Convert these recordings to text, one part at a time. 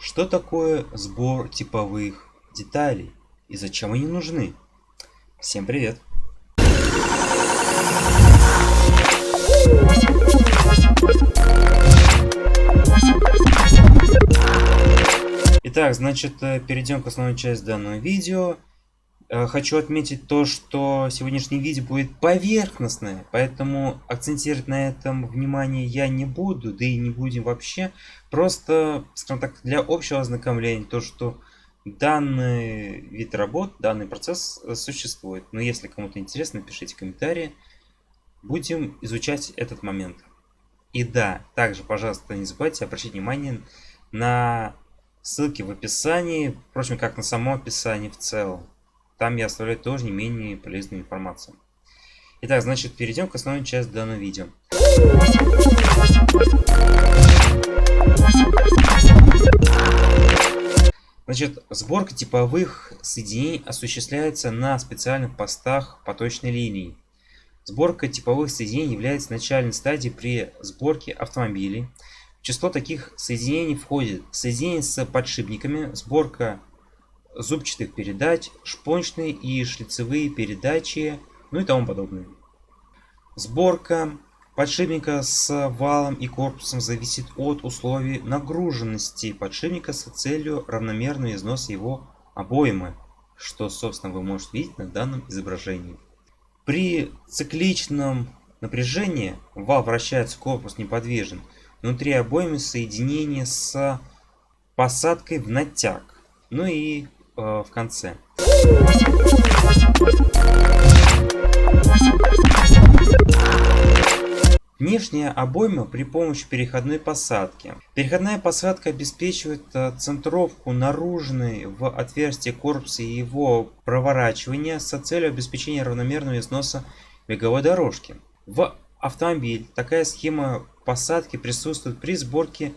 Что такое сбор типовых деталей и зачем они нужны? Всем привет! Итак, значит, перейдем к основной части данного видео. Хочу отметить то, что сегодняшнее видео будет поверхностное, поэтому акцентировать на этом внимание я не буду, да и не будем вообще. Просто, скажем так, для общего ознакомления, то, что данный вид работ, данный процесс существует. Но если кому-то интересно, пишите комментарии. Будем изучать этот момент. И да, также, пожалуйста, не забывайте обращать внимание на ссылки в описании, впрочем, как на само описание в целом. Там я оставляю тоже не менее полезную информацию. Итак, значит, перейдем к основной части данного видео. Значит, сборка типовых соединений осуществляется на специальных постах поточной линии. Сборка типовых соединений является начальной стадией при сборке автомобилей. В число таких соединений входит соединение с подшипниками, сборка зубчатых передач, шпоночные и шлицевые передачи, ну и тому подобное. Сборка подшипника с валом и корпусом зависит от условий нагруженности подшипника с целью равномерного износа его обоймы, что, собственно, вы можете видеть на данном изображении. При цикличном напряжении вал вращается, корпус неподвижен. Внутри обоймы соединение с посадкой в натяг. Ну и в конце. Внешняя обойма при помощи переходной посадки. Переходная посадка обеспечивает центровку наружной в отверстие корпуса и его проворачивание с целью обеспечения равномерного износа беговой дорожки. В автомобиль такая схема посадки присутствует при сборке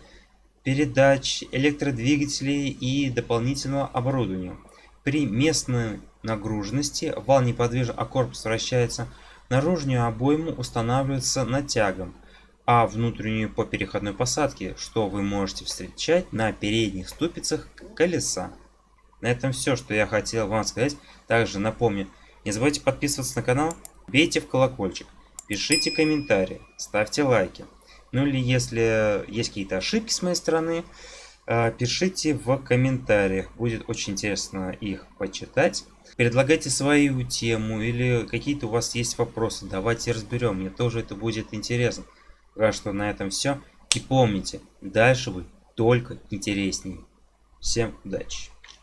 передач, электродвигателей и дополнительного оборудования. При местной нагруженности вал неподвижен, а корпус вращается. Наружную обойму устанавливается натягом, а внутреннюю по переходной посадке, что вы можете встречать на передних ступицах колеса. На этом все, что я хотел вам сказать. Также напомню, не забывайте подписываться на канал, бейте в колокольчик, пишите комментарии, ставьте лайки. Ну или если есть какие-то ошибки с моей стороны, пишите в комментариях. Будет очень интересно их почитать. Предлагайте свою тему или какие-то у вас есть вопросы. Давайте разберем. Мне тоже это будет интересно. Пока что на этом все. И помните, дальше будет только интереснее. Всем удачи.